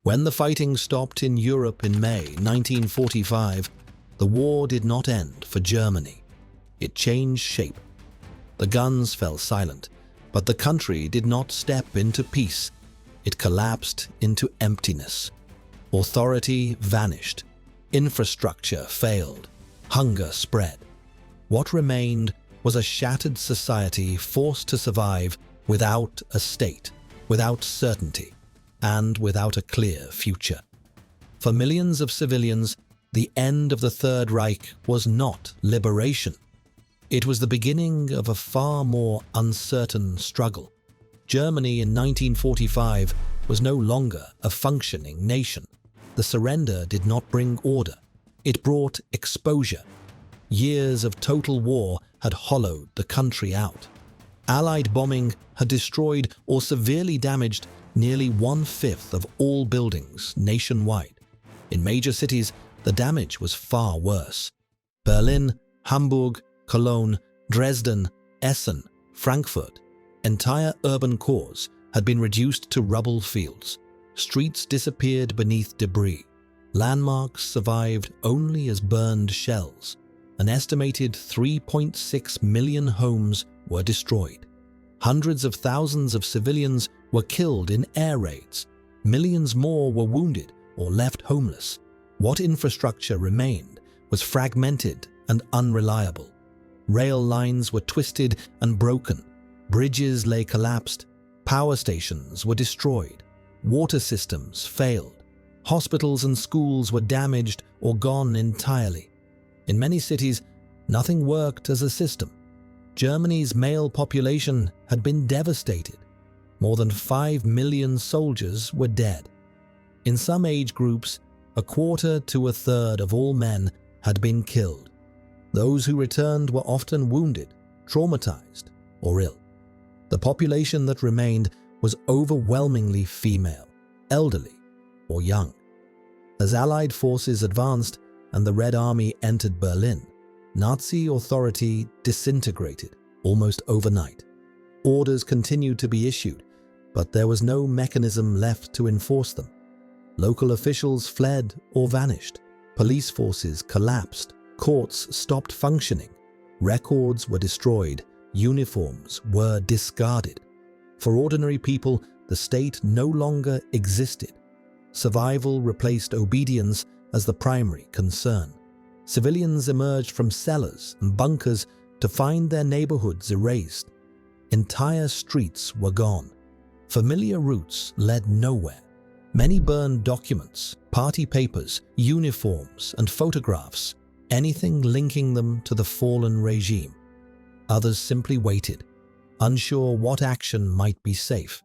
When the fighting stopped in Europe in May 1945, the war did not end for Germany. It changed shape. The guns fell silent, but the country did not step into peace. It collapsed into emptiness. Authority vanished. Infrastructure failed. Hunger spread. What remained was a shattered society forced to survive without a state, without certainty, and without a clear future. For millions of civilians, the end of the Third Reich was not liberation. It was the beginning of a far more uncertain struggle. Germany in 1945 was no longer a functioning nation. The surrender did not bring order. It brought exposure. Years of total war had hollowed the country out. Allied bombing had destroyed or severely damaged nearly 1/5 of all buildings nationwide. In major cities, the damage was far worse. Berlin, Hamburg, Cologne, Dresden, Essen, Frankfurt, entire urban cores had been reduced to rubble fields. Streets disappeared beneath debris. Landmarks survived only as burned shells. An estimated 3.6 million homes were destroyed. Hundreds of thousands of civilians were killed in air raids. Millions more were wounded or left homeless. What infrastructure remained was fragmented and unreliable. Rail lines were twisted and broken. Bridges lay collapsed. Power stations were destroyed. Water systems failed. Hospitals and schools were damaged or gone entirely. In many cities, nothing worked as a system. Germany's male population had been devastated. More than 5 million soldiers were dead. In some age groups, 1/4 to 1/3 of all men had been killed. Those who returned were often wounded, traumatized, or ill. The population that remained was overwhelmingly female, elderly, or young. As Allied forces advanced and the Red Army entered Berlin, Nazi authority disintegrated almost overnight. Orders continued to be issued, but there was no mechanism left to enforce them. Local officials fled or vanished. Police forces collapsed. Courts stopped functioning. Records were destroyed. Uniforms were discarded. For ordinary people, the state no longer existed. Survival replaced obedience as the primary concern. Civilians emerged from cellars and bunkers to find their neighborhoods erased. Entire streets were gone. Familiar routes led nowhere. Many burned documents, party papers, uniforms, and photographs, anything linking them to the fallen regime. Others simply waited, unsure what action might be safe.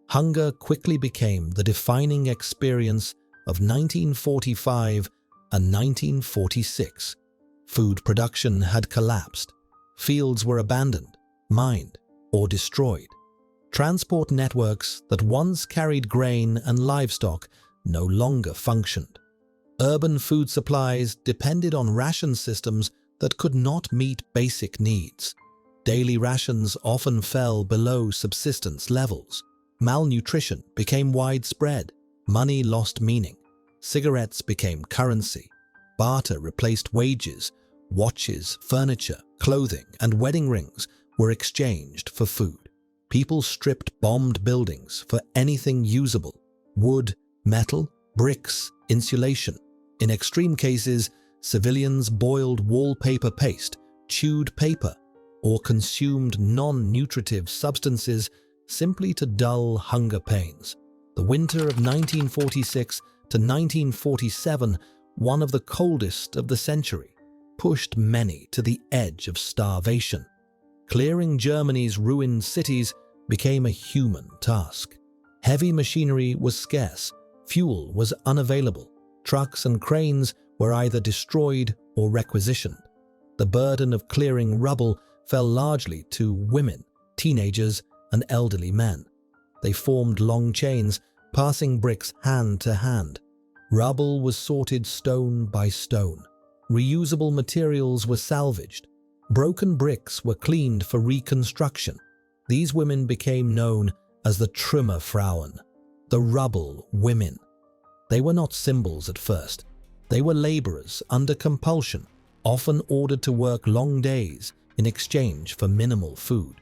Hunger quickly became the defining experience of 1945 and 1946. Food production had collapsed. Fields were abandoned, mined, or destroyed. Transport networks that once carried grain and livestock no longer functioned. Urban food supplies depended on ration systems that could not meet basic needs. Daily rations often fell below subsistence levels. Malnutrition became widespread. Money lost meaning. Cigarettes became currency. Barter replaced wages. Watches, furniture, clothing, and wedding rings were exchanged for food. People stripped bombed buildings for anything usable: wood, metal, bricks, insulation. In extreme cases, civilians boiled wallpaper paste, chewed paper, or consumed non-nutritive substances simply to dull hunger pains. The winter of 1946 to 1947, one of the coldest of the century, pushed many to the edge of starvation. Clearing Germany's ruined cities became a human task. Heavy machinery was scarce, fuel was unavailable, trucks and cranes were either destroyed or requisitioned. The burden of clearing rubble fell largely to women, teenagers, and elderly men. They formed long chains, passing bricks hand to hand. Rubble was sorted stone by stone. Reusable materials were salvaged. Broken bricks were cleaned for reconstruction. These women became known as the Trümmerfrauen, the rubble women. They were not symbols at first. They were laborers under compulsion, often ordered to work long days in exchange for minimal food.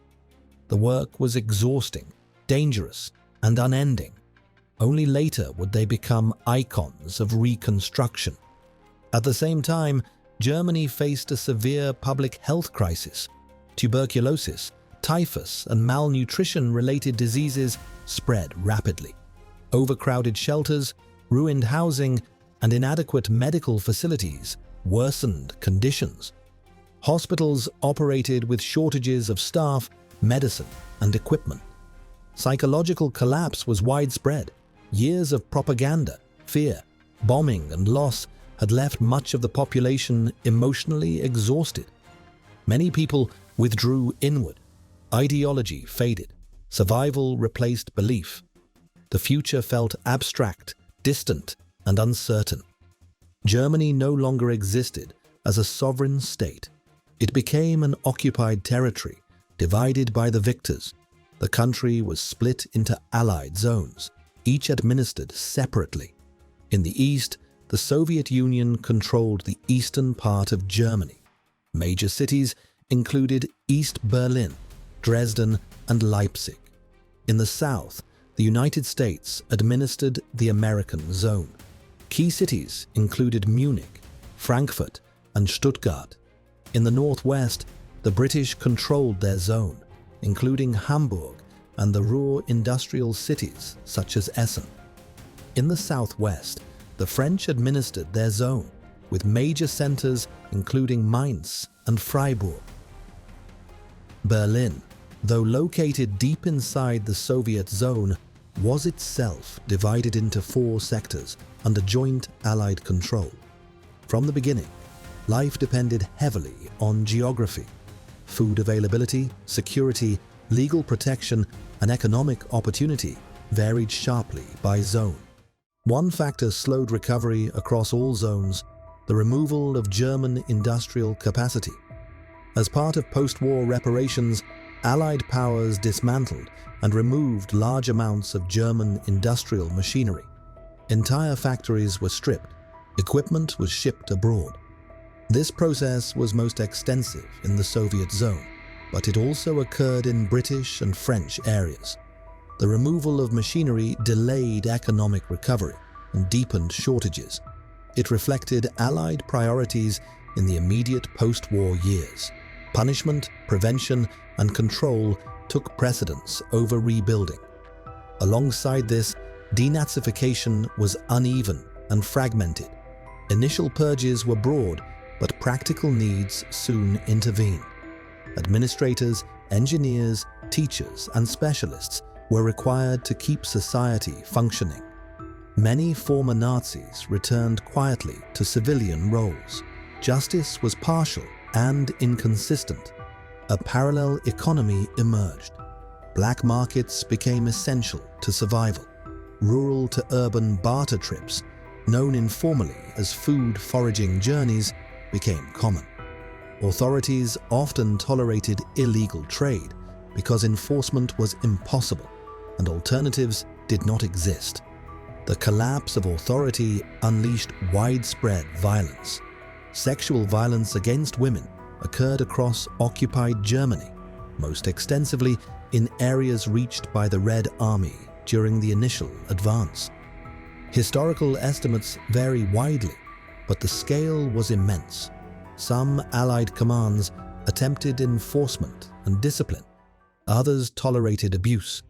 The work was exhausting, dangerous, and unending. Only later would they become icons of reconstruction. At the same time, Germany faced a severe public health crisis. Tuberculosis, typhus, and malnutrition-related diseases spread rapidly. Overcrowded shelters, ruined housing, and inadequate medical facilities worsened conditions. Hospitals operated with shortages of staff, medicine, and equipment. Psychological collapse was widespread. Years of propaganda, fear, bombing, and loss had left much of the population emotionally exhausted. Many people withdrew inward. Ideology faded. Survival replaced belief. The future felt abstract, distant, and uncertain. Germany no longer existed as a sovereign state. It became an occupied territory, divided by the victors. The country was split into allied zones, each administered separately. In the east, the Soviet Union controlled the eastern part of Germany. Major cities included East Berlin, Dresden, and Leipzig. In the south, the United States administered the American zone. Key cities included Munich, Frankfurt, and Stuttgart. In the northwest, the British controlled their zone, including Hamburg and the Ruhr industrial cities such as Essen. In the southwest, the French administered their zone, with major centers including Mainz and Freiburg. Berlin, though located deep inside the Soviet zone, was itself divided into 4 sectors under joint Allied control. From the beginning, life depended heavily on geography. Food availability, security, legal protection, and economic opportunity varied sharply by zone. One factor slowed recovery across all zones: the removal of German industrial capacity. As part of post-war reparations, Allied powers dismantled and removed large amounts of German industrial machinery. Entire factories were stripped. Equipment was shipped abroad. This process was most extensive in the Soviet zone, but it also occurred in British and French areas. The removal of machinery delayed economic recovery and deepened shortages. It reflected Allied priorities in the immediate post-war years. Punishment, prevention, and control took precedence over rebuilding. Alongside this, denazification was uneven and fragmented. Initial purges were broad, but practical needs soon intervened. Administrators, engineers, teachers, and specialists were required to keep society functioning. Many former Nazis returned quietly to civilian roles. Justice was partial and inconsistent. A parallel economy emerged. Black markets became essential to survival. Rural to urban barter trips, known informally as food foraging journeys, became common. Authorities often tolerated illegal trade because enforcement was impossible and alternatives did not exist. The collapse of authority unleashed widespread violence. Sexual violence against women occurred across occupied Germany, most extensively in areas reached by the Red Army during the initial advance. Historical estimates vary widely, but the scale was immense. Some Allied commands attempted enforcement and discipline. Others tolerated abuse.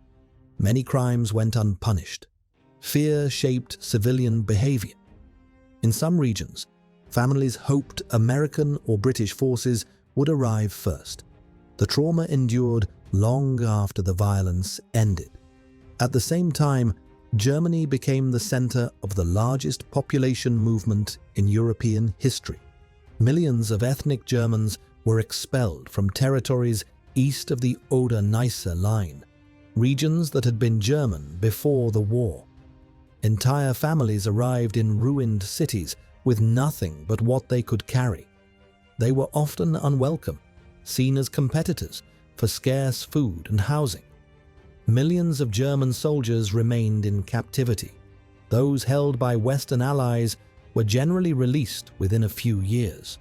Many crimes went unpunished. Fear shaped civilian behavior. In some regions, families hoped American or British forces would arrive first. The trauma endured long after the violence ended. At the same time, Germany became the center of the largest population movement in European history. Millions of ethnic Germans were expelled from territories east of the Oder-Neisse line, regions that had been German before the war. Entire families arrived in ruined cities with nothing but what they could carry. They were often unwelcome, seen as competitors for scarce food and housing. Millions of German soldiers remained in captivity. Those held by Western allies were generally released within a few years.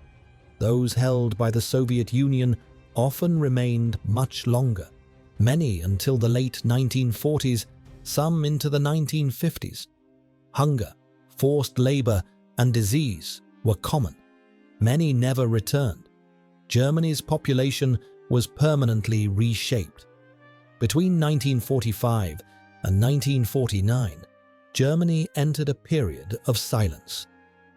Those held by the Soviet Union often remained much longer, many until the late 1940s, some into the 1950s. Hunger, forced labor, and disease were common. Many never returned. Germany's population was permanently reshaped. Between 1945 and 1949, Germany entered a period of silence.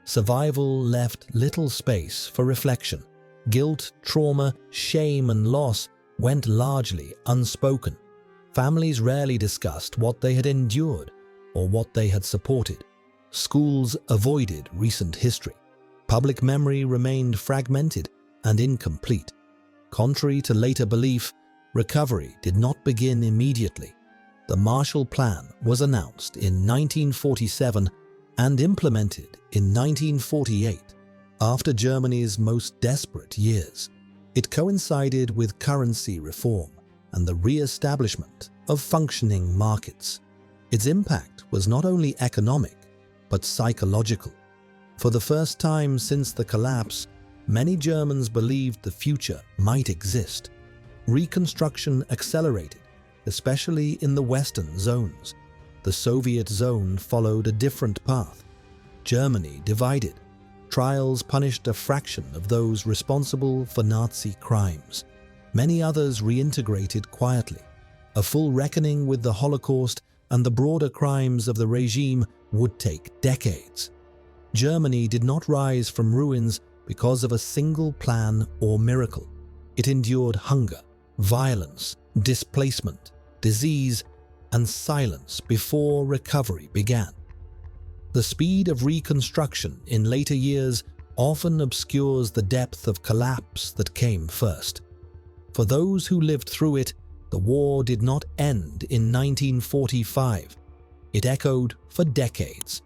Survival left little space for reflection. Guilt, trauma, shame, and loss went largely unspoken. Families rarely discussed what they had endured or what they had supported. Schools avoided recent history. Public memory remained fragmented and incomplete. Contrary to later belief, recovery did not begin immediately. The Marshall Plan was announced in 1947 and implemented in 1948, after Germany's most desperate years. It coincided with currency reform and the re-establishment of functioning markets. Its impact was not only economic, but psychological. For the first time since the collapse, many Germans believed the future might exist. Reconstruction accelerated, especially in the Western zones. The Soviet zone followed a different path. Germany divided. Trials punished a fraction of those responsible for Nazi crimes. Many others reintegrated quietly. A full reckoning with the Holocaust and the broader crimes of the regime would take decades. Germany did not rise from ruins because of a single plan or miracle. It endured hunger, violence, displacement, disease, and silence before recovery began. The speed of reconstruction in later years often obscures the depth of collapse that came first. For those who lived through it, the war did not end in 1945. It echoed for decades.